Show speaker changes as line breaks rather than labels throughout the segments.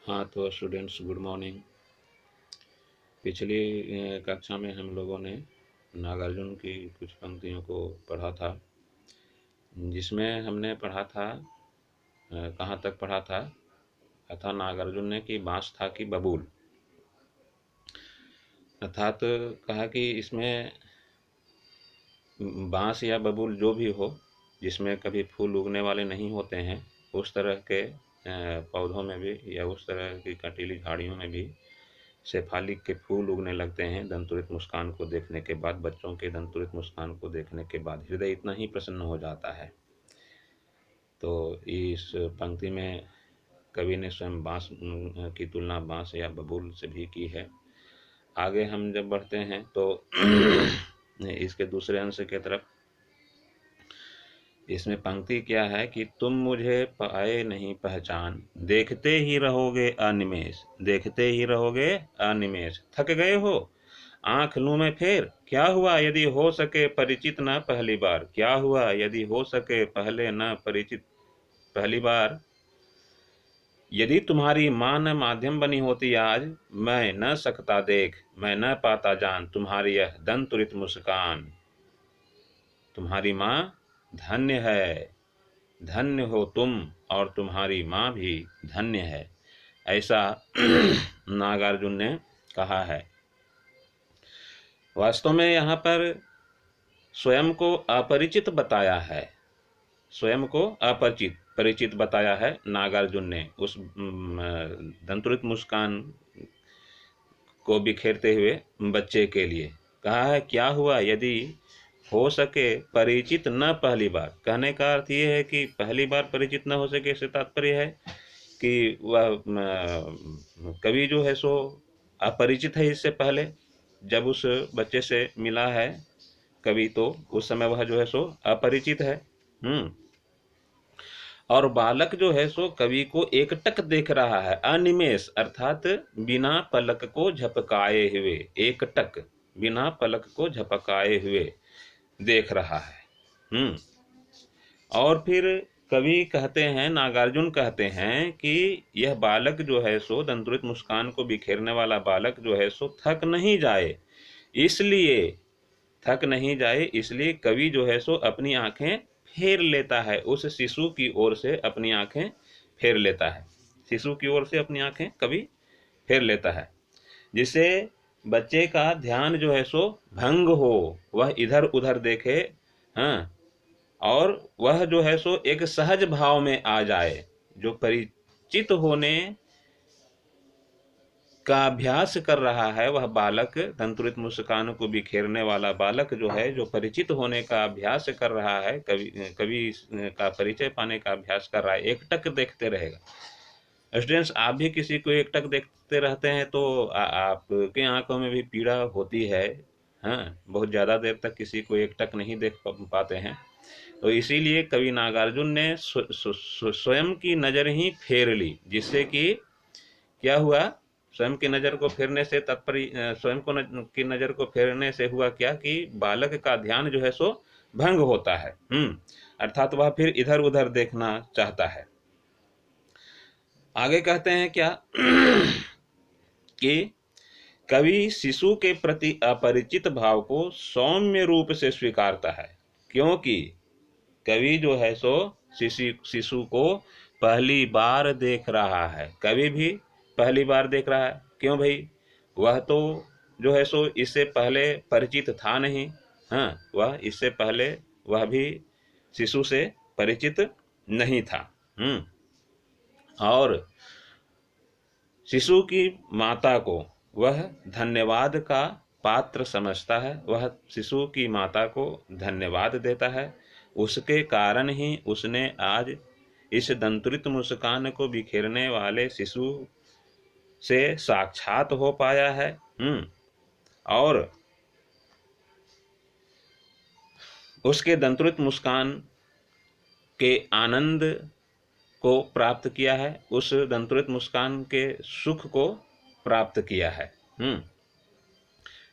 हाँ तो students, good morning. पिछली कक्षा में हम लोगों ने नागार्जुन की कुछ पंक्तियों को पढ़ा था, जिसमें हमने पढ़ा था, कहाँ तक पढ़ा था? अथा नागार्जुन ने कि बाँस था कि बबूल। अर्थात कहा कि इसमें बाँस या बबूल जो भी हो, जिसमें कभी फूल उगने वाले नहीं होते हैं, उस तरह के पौधों में भी या उस तरह की कंटीली झाड़ियों में भी शेफाली के फूल उगने लगते हैं दंतुरित मुस्कान को देखने के बाद। बच्चों के दंतुरित मुस्कान को देखने के बाद हृदय इतना ही प्रसन्न हो जाता है। तो इस पंक्ति में कवि ने स्वयं बाँस की तुलना बाँस या बबूल से भी की है। आगे हम जब बढ़ते हैं तो इसके दूसरे अंश की तरफ, इसमें पंक्ति क्या है कि तुम मुझे पाए नहीं पहचान, देखते ही रहोगे अनिमेष, देखते ही रहोगे अनिमेष। थक गए हो, आंख लूं मैं फेर, क्या हुआ यदि हो सके परिचित न पहली बार, क्या हुआ यदि हो सके पहले न परिचित पहली बार। यदि तुम्हारी माँ न माध्यम बनी होती आज, मैं न सकता देख, मैं न पाता जान तुम्हारी यह दंतुरित मुस्कान। तुम्हारी माँ धन्य है, धन्य हो तुम, और तुम्हारी माँ भी धन्य है, ऐसा नागार्जुन ने कहा है। वास्तव में यहाँ पर स्वयं को अपरिचित बताया है, स्वयं को अपरिचित परिचित बताया है नागार्जुन ने उस दंतुरित मुस्कान को बिखेरते हुए बच्चे के लिए। कहा है क्या हुआ यदि हो सके परिचित न पहली बार। कहने का अर्थ ये है कि पहली बार परिचित न हो सके, इससे तात्पर्य है कि वह कवि जो है सो अपरिचित है इससे पहले। जब उस बच्चे से मिला है कवि, तो उस समय वह जो है सो अपरिचित है। और बालक जो है सो कवि को एकटक देख रहा है, अनिमेष अर्थात बिना पलक को झपकाए हुए, एकटक बिना पलक को झपकाए हुए देख रहा है। और फिर कवि कहते हैं, नागार्जुन कहते हैं कि यह बालक जो है सो दंतुरित मुस्कान को बिखेरने वाला बालक जो है सो थक नहीं जाए, इसलिए थक नहीं जाए इसलिए कवि जो है सो अपनी आंखें फेर लेता है, उस शिशु की ओर से अपनी आंखें फेर लेता है, शिशु की ओर से अपनी आंखें कवि फेर लेता है, जिससे बच्चे का ध्यान जो है सो भंग हो, वह इधर उधर देखे, हाँ, और वह जो है सो एक सहज भाव में आ जाए। जो परिचित होने का अभ्यास कर रहा है वह बालक, दंतुरित मुस्कान को बिखेरने वाला बालक जो है, जो परिचित होने का अभ्यास कर रहा है, कवि का परिचय पाने का अभ्यास कर रहा है, एकटक देखते रहेगा। स्टूडेंट्स, आप भी किसी को एकटक देखते रहते हैं तो आपके आंखों में भी पीड़ा होती है। हाँ, बहुत ज़्यादा देर तक किसी को एकटक नहीं देख पाते हैं। तो इसीलिए कवि नागार्जुन ने स्वयं की नज़र ही फेर ली, जिससे कि क्या हुआ, स्वयं की नज़र को फेरने से तात्पर्य स्वयं को की नज़र को फेरने से हुआ क्या कि बालक का ध्यान जो है सो भंग होता है। अर्थात वह फिर इधर उधर देखना चाहता है। आगे कहते हैं क्या कि कवि शिशु के प्रति अपरिचित भाव को सौम्य रूप से स्वीकारता है, क्योंकि कवि जो है सो शिशु को पहली बार देख रहा है। कवि भी पहली बार देख रहा है। क्यों भाई? वह तो जो है सो इससे पहले परिचित था नहीं। हाँ, वह इससे पहले वह भी शिशु से परिचित नहीं था। और शिशु की माता को वह धन्यवाद का पात्र समझता है, वह शिशु की माता को धन्यवाद देता है। उसके कारण ही उसने आज इस दंतुरित मुस्कान को बिखेरने वाले शिशु से साक्षात हो पाया है। और उसके दंतुरित मुस्कान के आनंद को प्राप्त किया है, उस दंतुरित मुस्कान के सुख को प्राप्त किया है।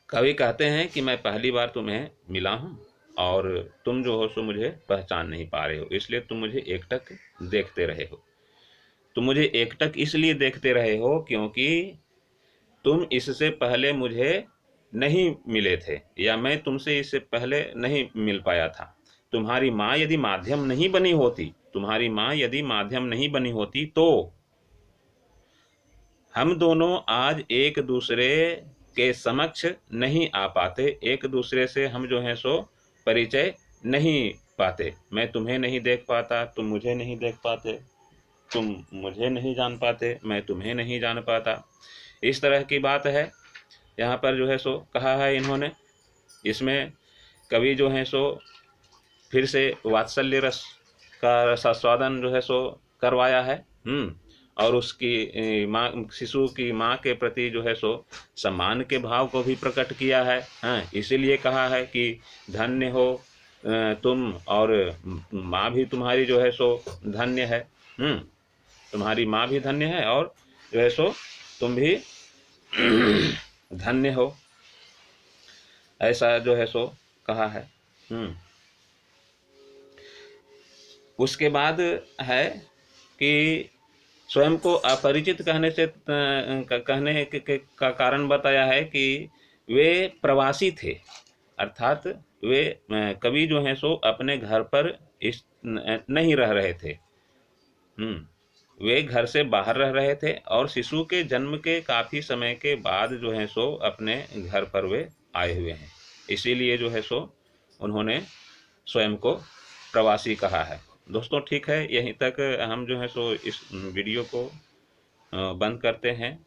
कवि कहते हैं कि मैं पहली बार तुम्हें मिला हूँ और तुम जो हो सो मुझे पहचान नहीं पा रहे हो, इसलिए तुम मुझे एकटक देखते रहे हो। तुम मुझे एकटक इसलिए देखते रहे हो क्योंकि तुम इससे पहले मुझे नहीं मिले थे, या मैं तुमसे इससे पहले नहीं मिल पाया था। तुम्हारी माँ यदि माध्यम नहीं बनी होती, तुम्हारी माँ यदि माध्यम नहीं बनी होती तो हम दोनों आज एक दूसरे के समक्ष नहीं आ पाते, एक दूसरे से हम जो है सो परिचय नहीं पाते। मैं तुम्हें नहीं देख पाता, तुम मुझे नहीं देख पाते, तुम मुझे नहीं जान पाते, मैं तुम्हें नहीं जान पाता। इस तरह की बात है। यहाँ पर जो है सो कहा है इन्होंने, इसमें कवि जो है सो फिर से वात्सल्य रस का रसास्वादन जो है सो करवाया है। और उसकी माँ, शिशु की माँ के प्रति जो है सो सम्मान के भाव को भी प्रकट किया है। हाँ, इसीलिए कहा है कि धन्य हो तुम, और माँ भी तुम्हारी जो है सो धन्य है। तुम्हारी माँ भी धन्य है और जो है सो तुम भी धन्य हो, ऐसा जो है सो कहा है। उसके बाद है कि स्वयं को अपरिचित कहने से कहने का कारण बताया है कि वे प्रवासी थे, अर्थात वे कवि जो हैं सो अपने घर पर इस नहीं रह रहे थे। वे घर से बाहर रह रहे थे और शिशु के जन्म के काफ़ी समय के बाद जो है सो अपने घर पर वे आए हुए हैं, इसीलिए जो है सो उन्होंने स्वयं को प्रवासी कहा है। दोस्तों ठीक है, यहीं तक हम जो है सो इस वीडियो को बंद करते हैं।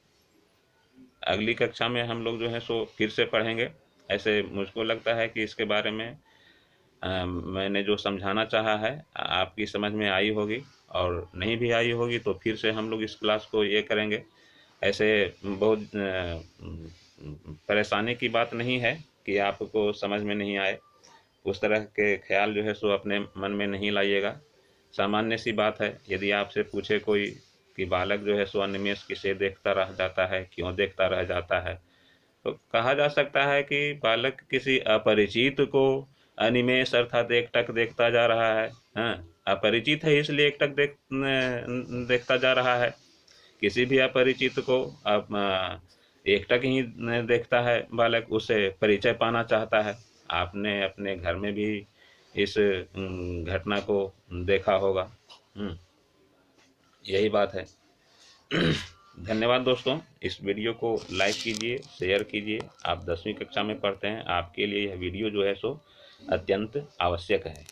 अगली कक्षा में हम लोग जो है सो फिर से पढ़ेंगे। ऐसे मुझको लगता है कि इसके बारे में मैंने जो समझाना चाहा है आपकी समझ में आई होगी, और नहीं भी आई होगी तो फिर से हम लोग इस क्लास को ये करेंगे। ऐसे बहुत परेशानी की बात नहीं है कि आपको समझ में नहीं आए, उस तरह के ख्याल जो है सो अपने मन में नहीं लाइएगा। सामान्य सी बात है, यदि आपसे पूछे कोई कि बालक जो है सो अनिमेष किसे देखता रह जाता है, क्यों देखता रह जाता है, तो कहा जा सकता है कि बालक किसी अपरिचित को अनिमेष अर्थात एकटक देखता जा रहा है। हाँ, अपरिचित है इसलिए एकटक देखता जा रहा है। किसी भी अपरिचित को एकटक ही देखता है बालक, उससे परिचय पाना चाहता है। आपने अपने घर में भी इस घटना को देखा होगा। यही बात है। धन्यवाद दोस्तों, इस वीडियो को लाइक कीजिए, शेयर कीजिए। आप 10वीं कक्षा में पढ़ते हैं, आपके लिए यह वीडियो जो है सो अत्यंत आवश्यक है।